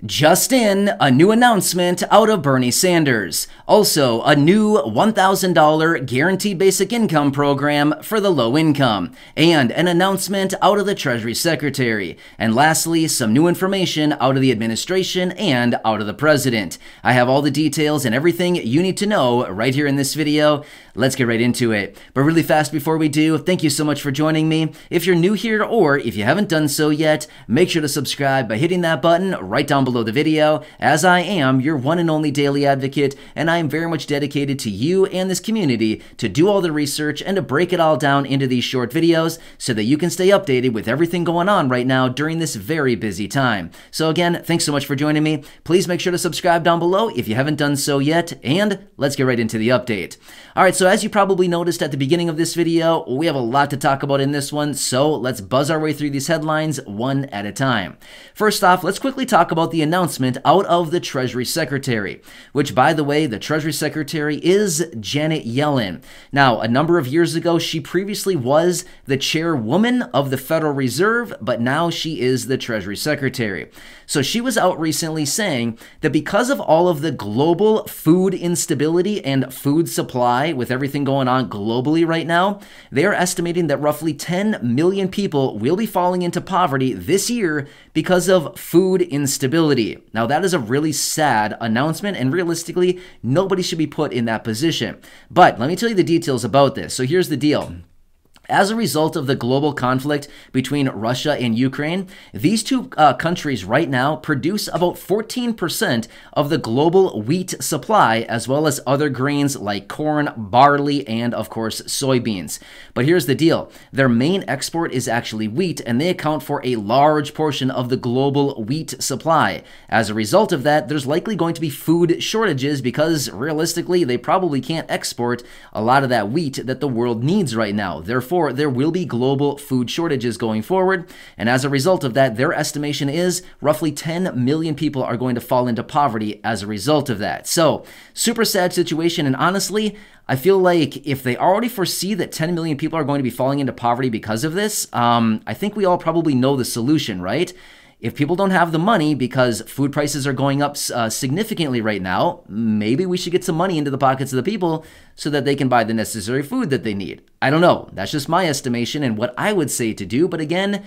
Just in, a new announcement out of Bernie Sanders. Also, a new $1,000 guaranteed basic income program for the low income. And an announcement out of the Treasury Secretary. And lastly, some new information out of the administration and out of the president. I have all the details and everything you need to know right here in this video. Let's get right into it. But really fast before we do, thank you so much for joining me. If you're new here or if you haven't done so yet, make sure to subscribe by hitting that button right down below the video, as I am your one and only daily advocate, and I am very much dedicated to you and this community to do all the research and to break it all down into these short videos so that you can stay updated with everything going on right now during this very busy time. So again, thanks so much for joining me. Please make sure to subscribe down below if you haven't done so yet, and let's get right into the update. Alright, so as you probably noticed at the beginning of this video, we have a lot to talk about in this one, so let's buzz our way through these headlines one at a time. First off, let's quickly talk about the announcement out of the Treasury Secretary, which, by the way, the Treasury Secretary is Janet Yellen. Now, a number of years ago, she previously was the chairwoman of the Federal Reserve, but now she is the Treasury Secretary. So she was out recently saying that because of all of the global food instability and food supply with everything going on globally right now, they are estimating that roughly 10 million people will be falling into poverty this year because of food instability. Now, that is a really sad announcement, and realistically, nobody should be put in that position. But let me tell you the details about this. So here's the deal. As a result of the global conflict between Russia and Ukraine, these two countries right now produce about 14% of the global wheat supply, as well as other grains like corn, barley, and of course soybeans. But here's the deal. Their main export is actually wheat, and they account for a large portion of the global wheat supply. As a result of that, there's likely going to be food shortages because realistically, they probably can't export a lot of that wheat that the world needs right now. Therefore, there will be global food shortages going forward, and as a result of that, their estimation is roughly 10 million people are going to fall into poverty as a result of that. So, super sad situation, and honestly, I feel like if they already foresee that 10 million people are going to be falling into poverty because of this, I think we all probably know the solution, right? If people don't have the money because food prices are going up significantly right now, maybe we should get some money into the pockets of the people so that they can buy the necessary food that they need. I don't know. That's just my estimation and what I would say to do. But again,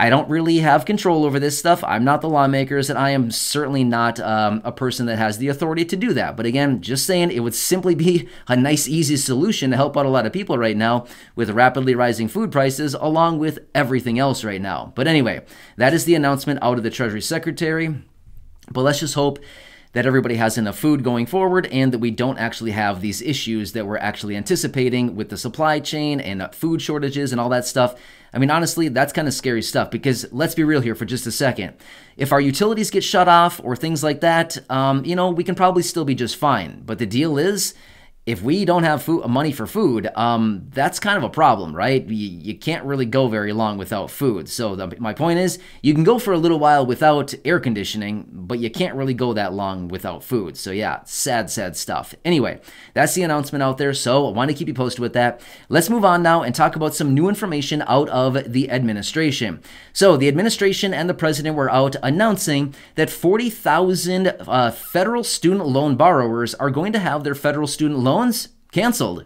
I don't really have control over this stuff. I'm not the lawmakers, and I am certainly not a person that has the authority to do that. But again, just saying, it would simply be a nice, easy solution to help out a lot of people right now with rapidly rising food prices, along with everything else right now. But anyway, that is the announcement out of the Treasury Secretary. But let's just hope that everybody has enough food going forward and that we don't actually have these issues that we're actually anticipating with the supply chain and food shortages and all that stuff. I mean, honestly, that's kind of scary stuff because let's be real here for just a second. If our utilities get shut off or things like that, we can probably still be just fine. But the deal is, if we don't have money for food, that's kind of a problem, right? You can't really go very long without food. So my point is, you can go for a little while without air conditioning, but you can't really go that long without food. So yeah, sad, sad stuff. Anyway, that's the announcement out there, so I want to keep you posted with that. Let's move on now and talk about some new information out of the administration. So the administration and the president were out announcing that 40,000 federal student loan borrowers are going to have their federal student loans canceled.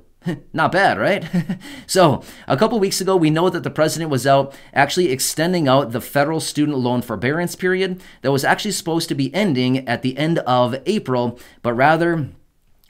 Not bad, right? So, a couple weeks ago, we know that the president was out actually extending out the federal student loan forbearance period that was actually supposed to be ending at the end of April, but rather,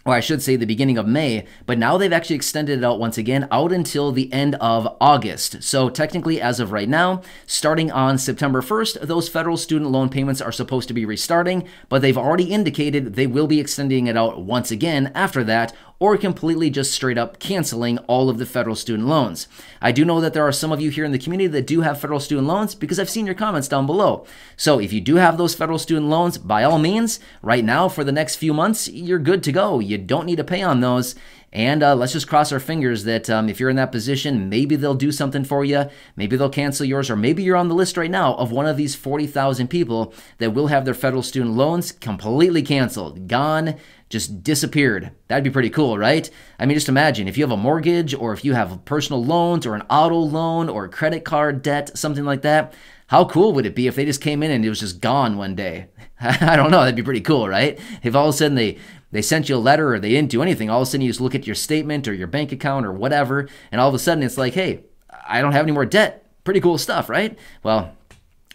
or I should say the beginning of May, but now they've actually extended it out once again out until the end of August. So technically, as of right now, starting on September 1st, those federal student loan payments are supposed to be restarting, but they've already indicated they will be extending it out once again after that, or completely just straight up canceling all of the federal student loans. I do know that there are some of you here in the community that do have federal student loans because I've seen your comments down below. So if you do have those federal student loans, by all means, right now for the next few months, you're good to go. You don't need to pay on those. And let's just cross our fingers that if you're in that position, maybe they'll do something for you. Maybe they'll cancel yours, or maybe you're on the list right now of one of these 40,000 people that will have their federal student loans completely canceled, gone, just disappeared. That'd be pretty cool, right? I mean, just imagine if you have a mortgage or if you have personal loans or an auto loan or credit card debt, something like that. How cool would it be if they just came in and it was just gone one day? I don't know. That'd be pretty cool, right? If all of a sudden they sent you a letter or they didn't do anything, all of a sudden you just look at your statement or your bank account or whatever, and all of a sudden it's like, hey, I don't have any more debt. Pretty cool stuff, right? Well,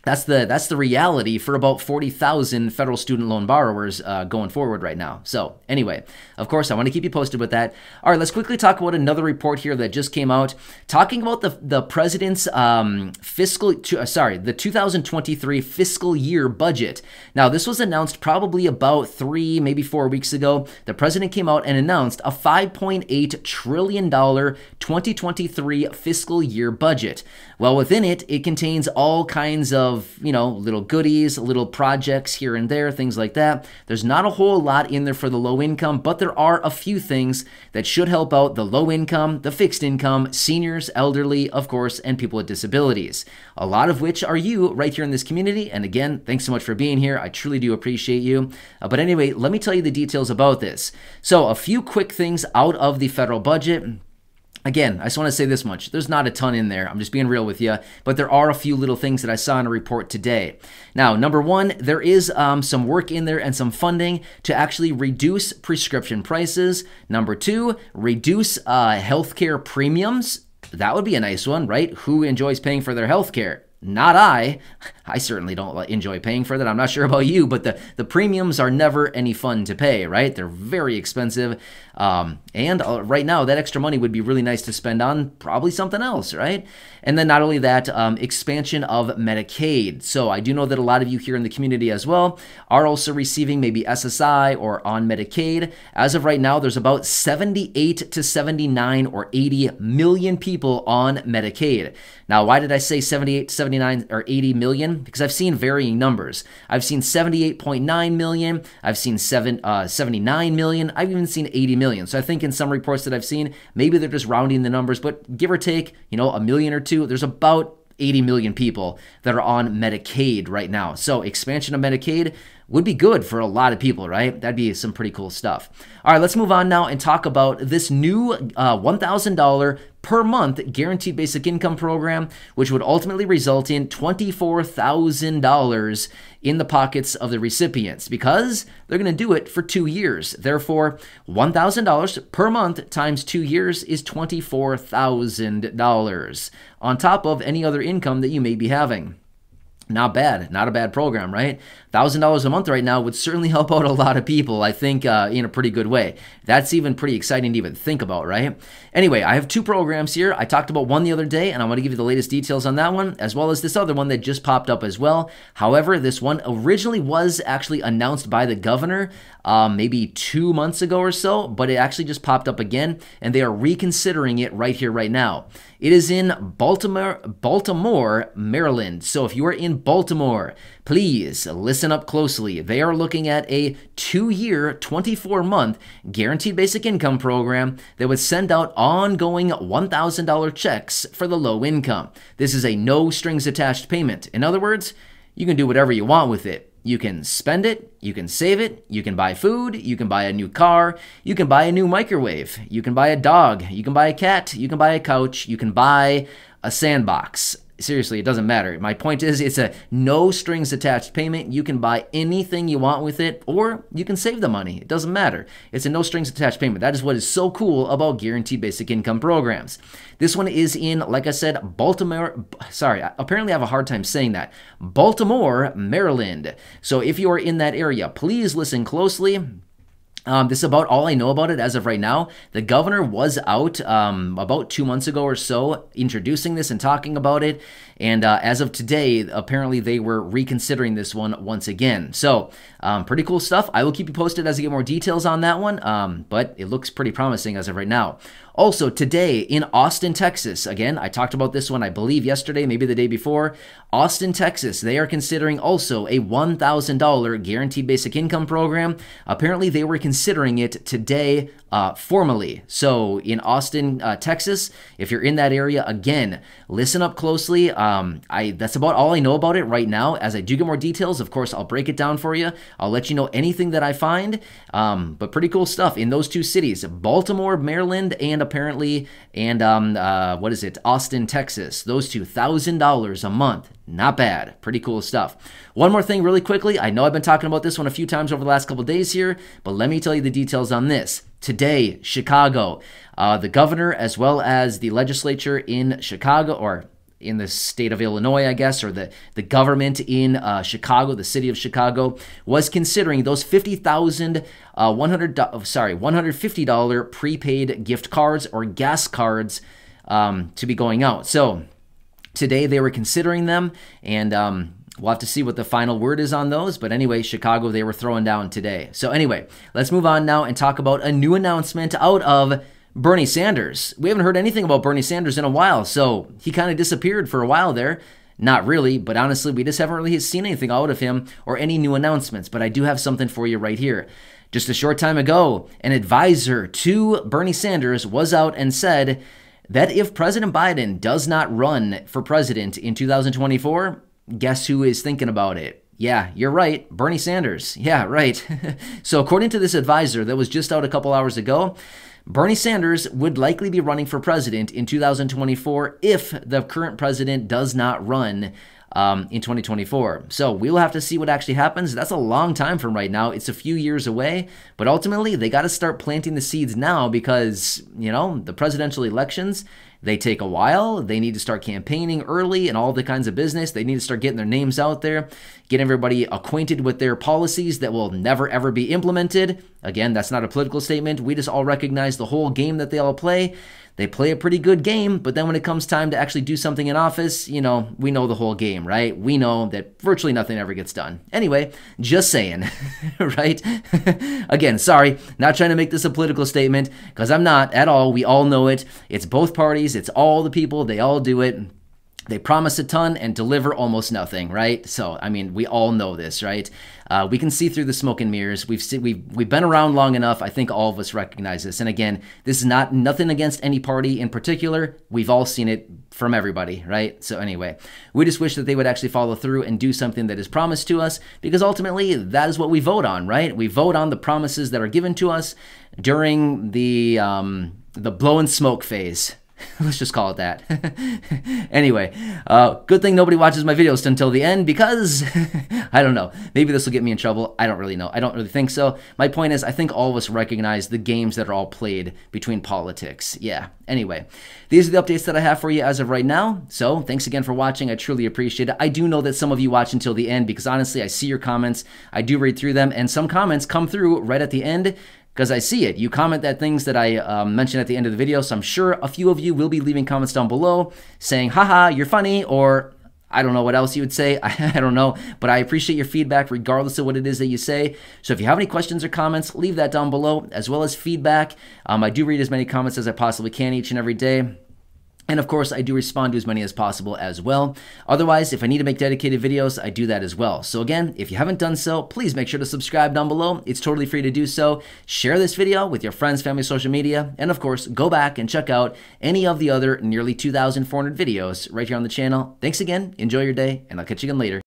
that's the reality for about 40,000 federal student loan borrowers going forward right now. So anyway, of course, I want to keep you posted with that. All right, let's quickly talk about another report here that just came out talking about the president's the 2023 fiscal year budget. Now, this was announced probably about 3, maybe 4 weeks ago. The president came out and announced a $5.8 trillion 2023 fiscal year budget. Well, within it, it contains all kinds of, little goodies, little projects here and there, things like that. There's not a whole lot in there for the low income, but there are a few things that should help out the low income, the fixed income, seniors, elderly, of course, and people with disabilities. A lot of which are you right here in this community. And again, thanks so much for being here. I truly do appreciate you. But anyway, let me tell you the details about this. So a few quick things out of the federal budget. Again, I just want to say this much. There's not a ton in there. I'm just being real with you. But there are a few little things that I saw in a report today. Now, number one, there is some work in there and some funding to actually reduce prescription prices. Number two, reduce healthcare premiums. That would be a nice one, right? Who enjoys paying for their healthcare? Not I. I certainly don't enjoy paying for that. I'm not sure about you, but the premiums are never any fun to pay, right? They're very expensive. And right now, that extra money would be really nice to spend on probably something else, right? And then not only that, expansion of Medicaid. So I do know that a lot of you here in the community as well are also receiving maybe SSI or on Medicaid. As of right now, there's about 78 to 79 or 80 million people on Medicaid. Now, why did I say 78, 79, or 80 million? Because I've seen varying numbers. I've seen 78.9 million. I've seen 79 million. I've even seen 80 million. So I think in some reports that I've seen, maybe they're just rounding the numbers, but give or take, a million or two, there's about 80 million people that are on Medicaid right now. So expansion of Medicaid would be good for a lot of people, right? That'd be some pretty cool stuff. All right, let's move on now and talk about this new $1,000 per month guaranteed basic income program, which would ultimately result in $24,000 in the pockets of the recipients because they're going to do it for 2 years. Therefore, $1,000 per month times 2 years is $24,000 on top of any other income that you may be having. Not bad. Not a bad program, right? $1,000 a month right now would certainly help out a lot of people, I think, in a pretty good way. That's even pretty exciting to even think about, right? Anyway, I have two programs here. I talked about one the other day, and I want to give you the latest details on that one, as well as this other one that just popped up as well. However, this one originally was actually announced by the governor maybe 2 months ago or so, but it actually just popped up again, and they are reconsidering it right here, right now. It is in Baltimore, Maryland. So if you are in Baltimore, please listen up closely. They are looking at a 2-year, 24-month guaranteed basic income program that would send out ongoing $1,000 checks for the low income. This is a no strings attached payment. In other words, you can do whatever you want with it. You can spend it, you can save it, you can buy food, you can buy a new car, you can buy a new microwave, you can buy a dog, you can buy a cat, you can buy a couch, you can buy a sandbox. Seriously, it doesn't matter. My point is it's a no strings attached payment. You can buy anything you want with it, or you can save the money. It doesn't matter. It's a no strings attached payment. That is what is so cool about guaranteed basic income programs. This one is in, like I said, Baltimore. Sorry, apparently I have a hard time saying that. Baltimore, Maryland. So if you are in that area, please listen closely. This is about all I know about it as of right now. The governor was out about 2 months ago or so introducing this and talking about it. And as of today, apparently they were reconsidering this one once again. So pretty cool stuff. I will keep you posted as I get more details on that one. But it looks pretty promising as of right now. Also, today in Austin, Texas, again, I talked about this one, I believe, yesterday, maybe the day before. Austin, Texas, they are considering also a $1,000 guaranteed basic income program. Apparently, they were considering it today formally. So in Austin, Texas, if you're in that area, again, listen up closely. That's about all I know about it right now. As I do get more details, of course, I'll break it down for you. I'll let you know anything that I find. But pretty cool stuff in those two cities, Baltimore, Maryland, and apparently, Austin, Texas. Those $2,000 a month. Not bad. Pretty cool stuff. One more thing really quickly. I know I've been talking about this one a few times over the last couple days here, but let me tell you the details on this. Today, Chicago, the governor as well as the legislature in Chicago, or in the state of Illinois, I guess, or the government in Chicago, the city of Chicago, was considering those $150 prepaid gift cards or gas cards to be going out. So today they were considering them, and we'll have to see what the final word is on those. But anyway, Chicago, they were throwing down today. So anyway, let's move on now and talk about a new announcement out of Bernie Sanders. We haven't heard anything about Bernie Sanders in a while, so he kind of disappeared for a while there. Not really, but honestly, we just haven't really seen anything out of him or any new announcements. But I do have something for you right here. Just a short time ago, an advisor to Bernie Sanders was out and said that if President Biden does not run for president in 2024, guess who is thinking about it? Yeah, you're right, Bernie Sanders. Yeah, right. So according to this advisor that was just out a couple hours ago, Bernie Sanders would likely be running for president in 2024 if the current president does not run in 2024. So we'll have to see what actually happens. That's a long time from right now. It's a few years away, but ultimately they got to start planting the seeds now because, you know, the presidential elections, they take a while. They need to start campaigning early and all the kinds of business. They need to start getting their names out there, get everybody acquainted with their policies that will never, ever be implemented. Again, that's not a political statement. We just all recognize the whole game that they all play. They play a pretty good game, but then when it comes time to actually do something in office, you know, we know the whole game, right? We know that virtually nothing ever gets done. Anyway, just saying, right? Again, sorry, not trying to make this a political statement, because I'm not at all. We all know it. It's both parties. It's all the people. They all do it. They promise a ton and deliver almost nothing, right? So, I mean, we all know this, right? We can see through the smoke and mirrors. We've been around long enough. I think all of us recognize this. And again, this is nothing against any party in particular. We've all seen it from everybody, right? So anyway, we just wish that they would actually follow through and do something that is promised to us, because ultimately that is what we vote on, right? We vote on the promises that are given to us during the blow and smoke phase. Let's just call it that. Anyway, good thing nobody watches my videos until the end, because I don't know. Maybe this will get me in trouble. I don't really know. I don't really think so. My point is, I think all of us recognize the games that are all played between politics. Yeah. Anyway, these are the updates that I have for you as of right now. So thanks again for watching. I truly appreciate it. I do know that some of you watch until the end, because honestly, I see your comments. I do read through them, and some comments come through right at the end, because I see it. You comment that things that I mentioned at the end of the video, so I'm sure a few of you will be leaving comments down below saying, haha, you're funny, or I don't know what else you would say. I don't know, but I appreciate your feedback regardless of what it is that you say. So if you have any questions or comments, leave that down below, as well as feedback. I do read as many comments as I possibly can each and every day. And of course, I do respond to as many as possible as well. Otherwise, if I need to make dedicated videos, I do that as well. So again, if you haven't done so, please make sure to subscribe down below. It's totally free to do so. Share this video with your friends, family, social media. And of course, go back and check out any of the other nearly 2,400 videos right here on the channel. Thanks again. Enjoy your day, and I'll catch you again later.